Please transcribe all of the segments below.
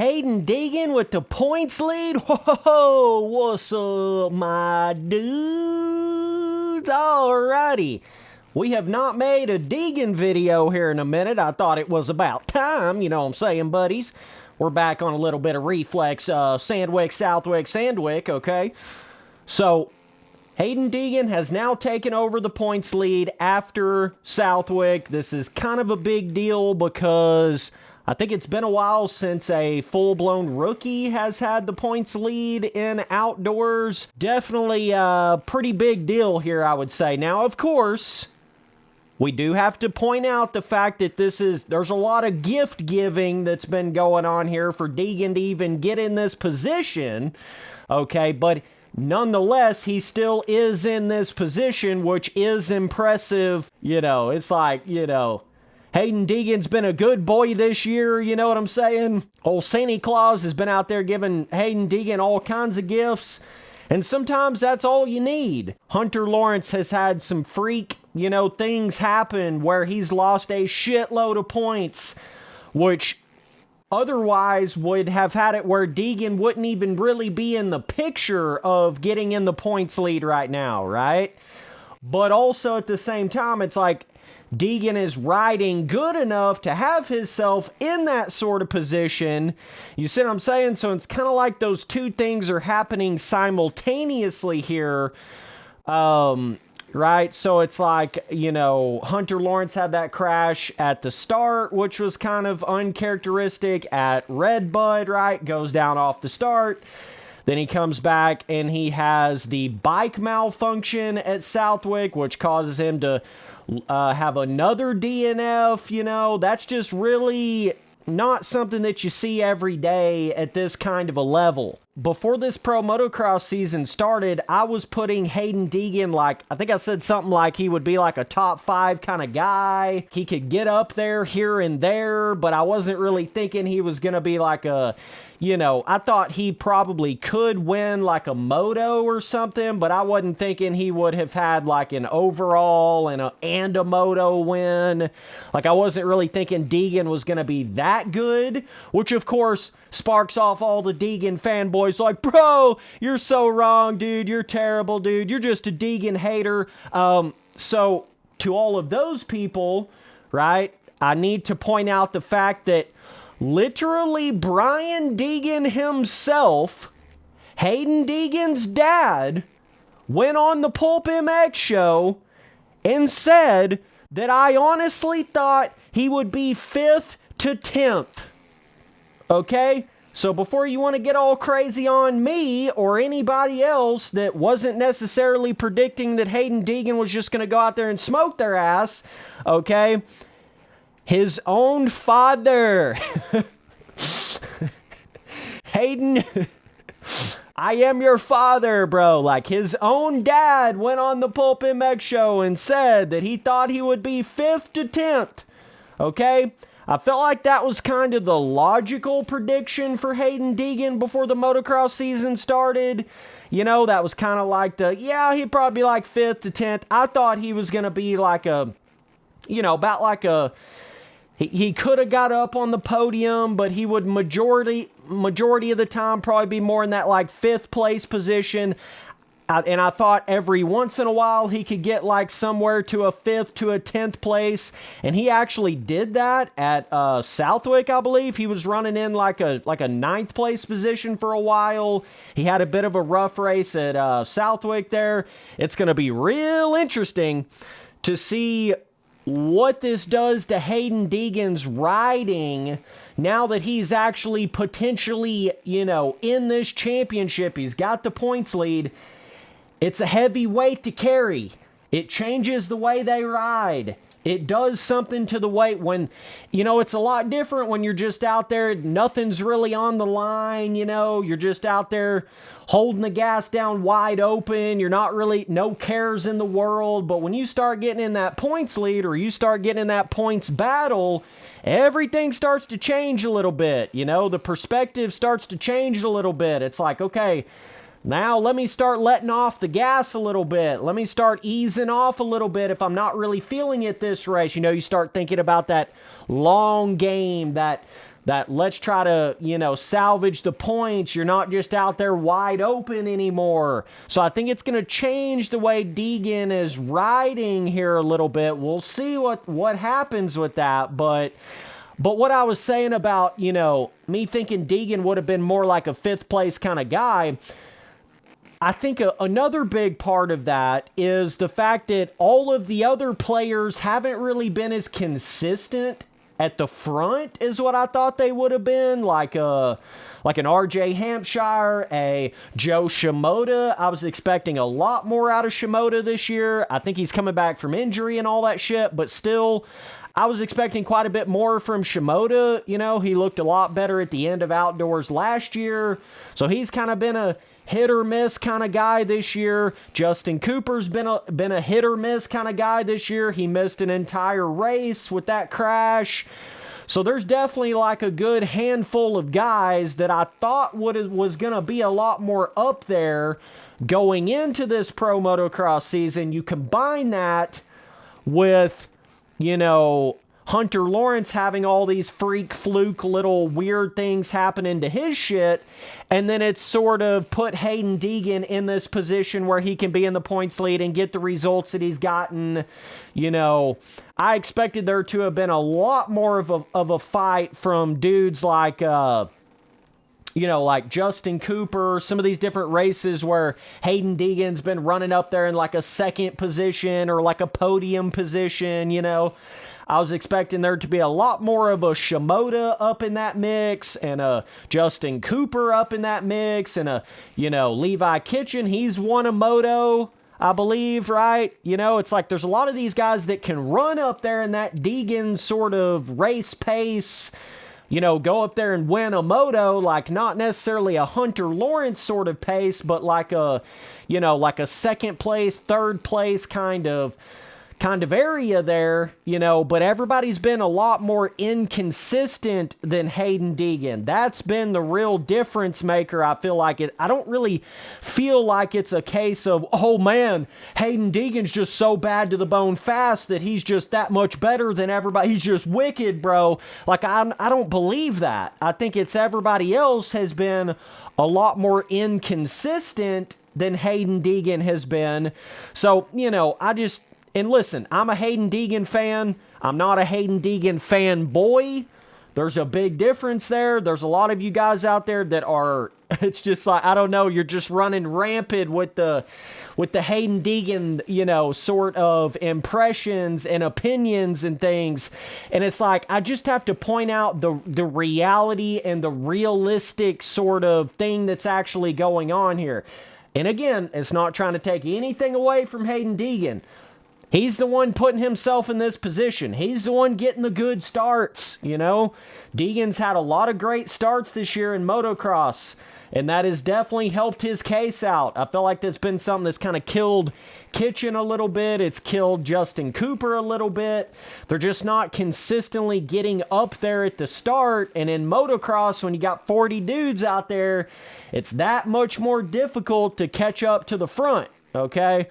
Haiden Deegan with the points lead. Whoa, what's up, my dudes? Alrighty. We have not made a Deegan video here in a minute. I thought it was about time, you know what I'm saying, buddies? We're back on a little bit of reflex, Southwick, okay? So, Haiden Deegan has now taken over the points lead after Southwick. This is kind of a big deal because I think it's been a while since a full-blown rookie has had the points lead in outdoors. Definitely a pretty big deal here, I would say. Now, of course, we do have to point out the fact that there's a lot of gift giving that's been going on here for Deegan to even get in this position, okay? But nonetheless, he still is in this position, which is impressive. You know, it's like, you know, Haiden Deegan's been a good boy this year, you know what I'm saying? Old Santa Claus has been out there giving Haiden Deegan all kinds of gifts, and sometimes that's all you need. Hunter Lawrence has had some freak, you know, things happen where he's lost a shitload of points, which otherwise would have had it where Deegan wouldn't even really be in the picture of getting in the points lead right now, right? But also at the same time, it's like Deegan is riding good enough to have himself in that sort of position. You see what I'm saying? So it's kind of like those two things are happening simultaneously here. Right? So it's like, you know, Hunter Lawrence had that crash at the start, which was kind of uncharacteristic at Redbud, right? Goes down off the start. Then he comes back and he has the bike malfunction at Southwick, which causes him to have another DNF, you know. That's just really not something that you see every day at this kind of a level. Before this pro motocross season started, I was putting Haiden Deegan, like, I think I said something like he would be like a top 5 kind of guy. He could get up there here and there, but I wasn't really thinking he was going to be like a, you know, I thought he probably could win like a Moto or something, but I wasn't thinking he would have had like an overall and a Moto win. Like, I wasn't really thinking Deegan was going to be that good, which of course sparks off all the Deegan fanboys like, bro, you're so wrong, dude. You're terrible, dude. You're just a Deegan hater. So to all of those people, right, I need to point out the fact that literally Brian Deegan himself, Haiden Deegan's dad, went on the PulpMX show and said that I honestly thought he would be 5th to 10th. Okay? So before you want to get all crazy on me or anybody else that wasn't necessarily predicting that Haiden Deegan was just going to go out there and smoke their ass, okay? His own father, Haiden, I am your father, bro. Like, his own dad went on the PulpMX show and said that he thought he would be 5th to 10th, okay? I felt like that was kind of the logical prediction for Haiden Deegan before the motocross season started. You know, that was kind of like yeah, he'd probably be like 5th to 10th. I thought he was going to be like a, you know, about like a, he could have got up on the podium, but he would majority of the time probably be more in that like 5th place position. And I thought every once in a while he could get like somewhere to a 5th to a 10th place. And he actually did that at Southwick, I believe. He was running in like a 9th place position for a while. He had a bit of a rough race at Southwick there. It's going to be real interesting to see what this does to Haiden Deegan's riding now that he's actually potentially, you know, in this championship. He's got the points lead. It's a heavy weight to carry. It changes the way they ride. It does something to the weight when, you know, it's a lot different when you're just out there, nothing's really on the line, you know, you're just out there holding the gas down wide open, you're not really, no cares in the world, but when you start getting in that points lead or you start getting in that points battle, everything starts to change a little bit, you know, the perspective starts to change a little bit. It's like, okay, now let me start letting off the gas a little bit. Let me start easing off a little bit if I'm not really feeling it this race. You know, you start thinking about that long game, that that let's try to, salvage the points. You're not just out there wide open anymore. So I think it's going to change the way Deegan is riding here a little bit. We'll see what happens with that. But what I was saying about, me thinking Deegan would have been more like a fifth place kind of guy, I think another big part of that is the fact that all of the other players haven't really been as consistent at the front is what I thought they would have been, like an RJ Hampshire, a Joe Shimoda. I was expecting a lot more out of Shimoda this year. I think he's coming back from injury and all that shit, but still, I was expecting quite a bit more from Shimoda. He looked a lot better at the end of outdoors last year, so he's kind of been a hit or miss kind of guy this year. Justin Cooper's been a hit or miss kind of guy this year. He missed an entire race with that crash. So there's definitely like a good handful of guys that I thought was going to be a lot more up there going into this pro motocross season. You combine that with, Hunter Lawrence having all these freak fluke little weird things happening to his shit, and then it's sort of put Haiden Deegan in this position where he can be in the points lead and get the results that he's gotten. I expected there to have been a lot more of a fight from dudes like like Justin Cooper, some of these different races where Haiden Deegan's been running up there in like a second position or like a podium position, I was expecting there to be a lot more of a Shimoda up in that mix and a Justin Cooper up in that mix and a, Levi Kitchen. He's won a Moto, I believe, right? It's like there's a lot of these guys that can run up there in that Deegan sort of race pace, go up there and win a Moto, like not necessarily a Hunter Lawrence sort of pace, but like a, like a second place, third place kind of area there, but everybody's been a lot more inconsistent than Haiden Deegan. That's been the real difference maker. I feel like I don't really feel like it's a case of, oh man, Haiden Deegan's just so bad to the bone fast that he's just that much better than everybody. He's just wicked, bro. Like, I don't believe that. I think it's everybody else has been a lot more inconsistent than Haiden Deegan has been. So, and listen, I'm a Haiden Deegan fan. I'm not a Haiden Deegan fanboy. There's a big difference there. There's a lot of you guys out there that are, it's just like, I don't know, you're just running rampant with the Haiden Deegan, sort of impressions and opinions and things. And it's like, I just have to point out the reality and the realistic sort of thing that's actually going on here. And again, it's not trying to take anything away from Haiden Deegan. He's the one putting himself in this position. He's the one getting the good starts, Deegan's had a lot of great starts this year in motocross, and that has definitely helped his case out. I feel like that's been something that's kind of killed Kitchen a little bit. It's killed Justin Cooper a little bit. They're just not consistently getting up there at the start, and in motocross, when you got 40 dudes out there, it's that much more difficult to catch up to the front, okay?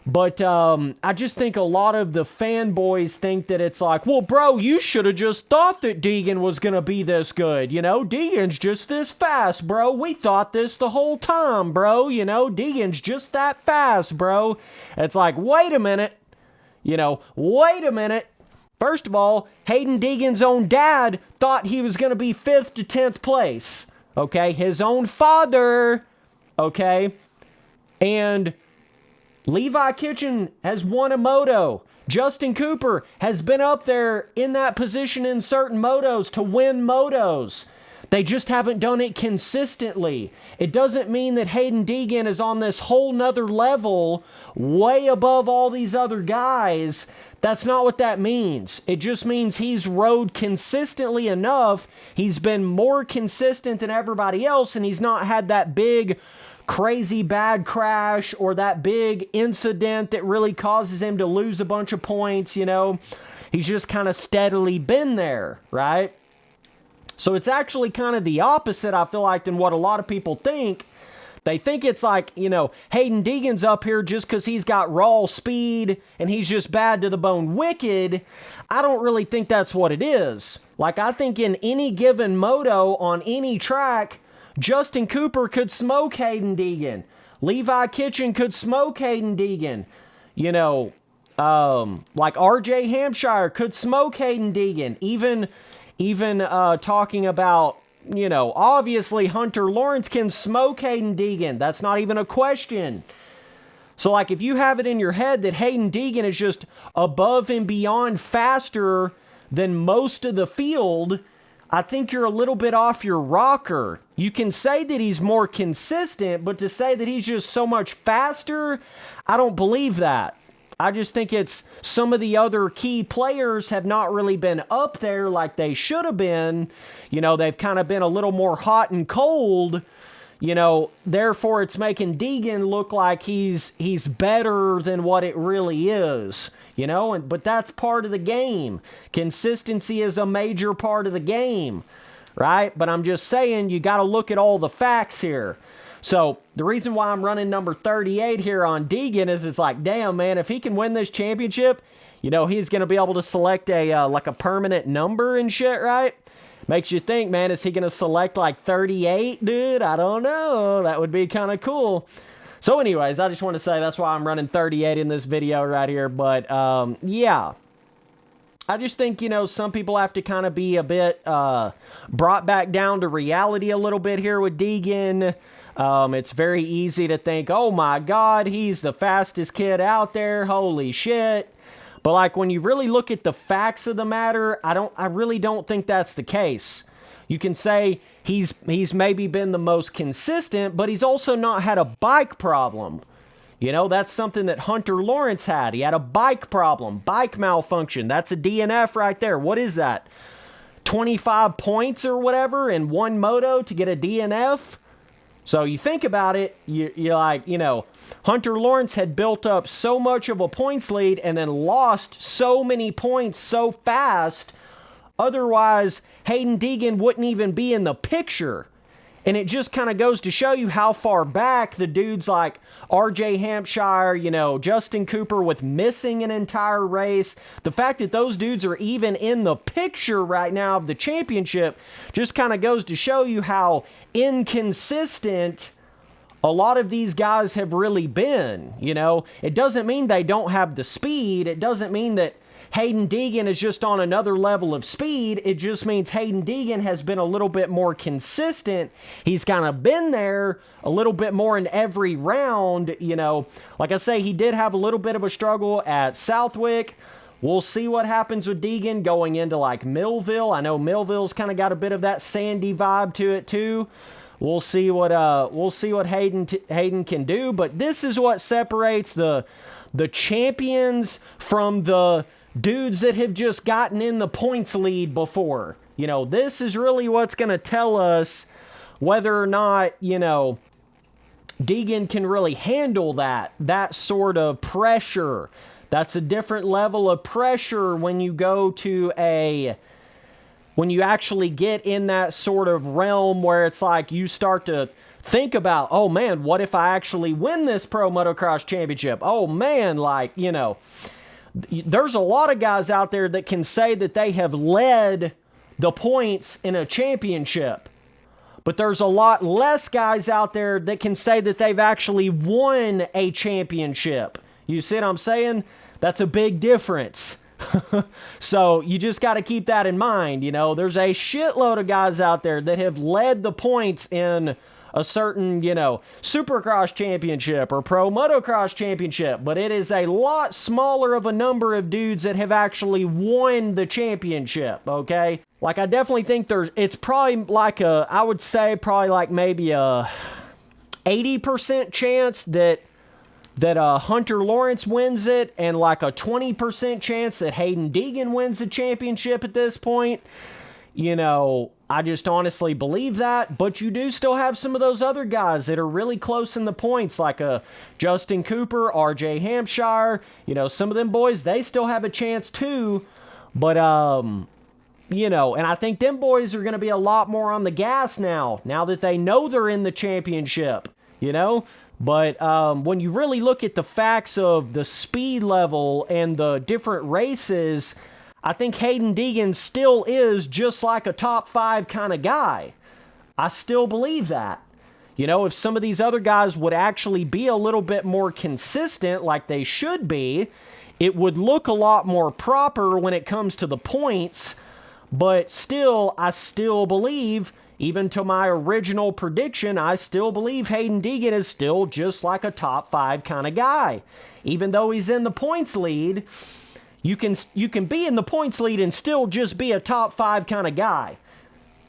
But I just think a lot of the fanboys think that it's like, well, bro, you should have just thought that Deegan was going to be this good. Deegan's just this fast, bro. We thought this the whole time, bro. Deegan's just that fast, bro. It's like, wait a minute. Wait a minute. First of all, Haiden Deegan's own dad thought he was going to be 5th to 10th place. Okay? His own father. Okay? And Levi Kitchen has won a Moto. Justin Cooper has been up there in that position in certain motos to win motos. They just haven't done it consistently. It doesn't mean that Haiden Deegan is on this whole nother level, way above all these other guys. That's not what that means. It just means he's rode consistently enough. He's been more consistent than everybody else, and he's not had that big crazy bad crash or that big incident that really causes him to lose a bunch of points, He's just kind of steadily been there, right? So it's actually kind of the opposite, I feel like, than what a lot of people think. They think it's like, Haiden Deegan's up here just because he's got raw speed and he's just bad to the bone wicked. I don't really think that's what it is. Like, I think in any given moto on any track, Justin Cooper could smoke Haiden Deegan. Levi Kitchen could smoke Haiden Deegan. Like RJ Hampshire could smoke Haiden Deegan. Even talking about, obviously Hunter Lawrence can smoke Haiden Deegan. That's not even a question. So, like, if you have it in your head that Haiden Deegan is just above and beyond faster than most of the field, I think you're a little bit off your rocker. You can say that he's more consistent, but to say that he's just so much faster, I don't believe that. I just think it's some of the other key players have not really been up there like they should have been. They've kind of been a little more hot and cold. Therefore it's making Deegan look like he's better than what it really is. But that's part of the game. Consistency is a major part of the game, right? But I'm just saying, you got to look at all the facts here. So the reason why I'm running number 38 here on Deegan is it's like, damn, man, if he can win this championship, he's going to be able to select a permanent number and shit, right? Makes you think, man, is he going to select like 38, dude? I don't know. That would be kind of cool. So anyways, I just want to say that's why I'm running 38 in this video right here. But yeah, I just think, some people have to kind of be a bit brought back down to reality a little bit here with Deegan. It's very easy to think, oh my God, he's the fastest kid out there. Holy shit. But like when you really look at the facts of the matter, I really don't think that's the case. You can say he's maybe been the most consistent, but he's also not had a bike problem. That's something that Hunter Lawrence had. He had a bike problem, bike malfunction. That's a DNF right there. What is that? 25 points or whatever in one moto to get a DNF? So you think about it, you're like, Hunter Lawrence had built up so much of a points lead and then lost so many points so fast. Otherwise, Haiden Deegan wouldn't even be in the picture. And it just kind of goes to show you how far back the dudes like RJ Hampshire, Justin Cooper with missing an entire race. The fact that those dudes are even in the picture right now of the championship just kind of goes to show you how inconsistent a lot of these guys have really been. It doesn't mean they don't have the speed. It doesn't mean that Haiden Deegan is just on another level of speed. It just means Haiden Deegan has been a little bit more consistent. He's kind of been there a little bit more in every round. Like I say, he did have a little bit of a struggle at Southwick. We'll see what happens with Deegan going into like Millville. I know Millville's kind of got a bit of that sandy vibe to it too. We'll see what Haiden can do. But this is what separates the champions from the dudes that have just gotten in the points lead before. This is really what's going to tell us whether or not, Deegan can really handle that sort of pressure. That's a different level of pressure when you go to when you actually get in that sort of realm where it's like you start to think about, oh man, what if I actually win this Pro Motocross Championship? Oh man, there's a lot of guys out there that can say that they have led the points in a championship. But there's a lot less guys out there that can say that they've actually won a championship. You see what I'm saying? That's a big difference. So you just got to keep that in mind. There's a shitload of guys out there that have led the points in a certain, Supercross championship or Pro Motocross championship, but it is a lot smaller of a number of dudes that have actually won the championship, okay? Like, I definitely think it's probably like I would say probably like maybe a 80% chance that Hunter Lawrence wins it and like a 20% chance that Haiden Deegan wins the championship at this point. I just honestly believe that, but you do still have some of those other guys that are really close in the points, like Justin Cooper, RJ Hampshire, some of them boys, they still have a chance too, but, and I think them boys are going to be a lot more on the gas now that they know they're in the championship. you know? But when you really look at the facts of the speed level and the different races, I think Haiden Deegan still is just like a top 5 kind of guy. I still believe that. You know, if some of these other guys would actually be a little bit more consistent like they should be, it would look a lot more proper when it comes to the points. But still, I still believe, even to my original prediction, I still believe Haiden Deegan is still just like a top 5 kind of guy. Even though he's in the points lead, you can be in the points lead and still just be a top 5 kind of guy.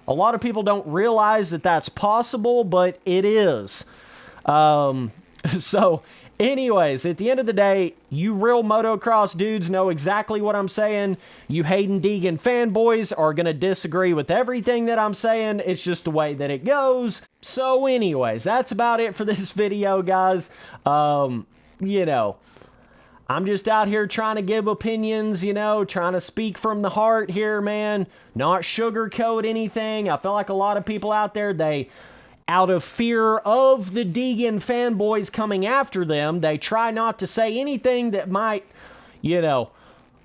A lot of people don't realize that that's possible, but it is. So, anyways, at the end of the day, you real motocross dudes know exactly what I'm saying. You Haiden Deegan fanboys are going to disagree with everything that I'm saying. It's just the way that it goes. So, anyways, that's about it for this video, guys. You know, I'm just out here trying to give opinions, you know, trying to speak from the heart here, man. Not sugarcoat anything. I feel like a lot of people out there, they, out of fear of the Deegan fanboys coming after them, they try not to say anything that might, you know,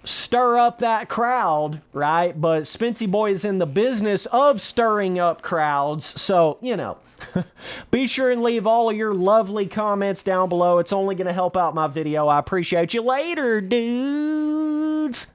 stir up that crowd, right? But Spency Boy is in the business of stirring up crowds, so, you know. Be sure and leave all of your lovely comments down below. It's only going to help out my video. I appreciate you. Later, dudes.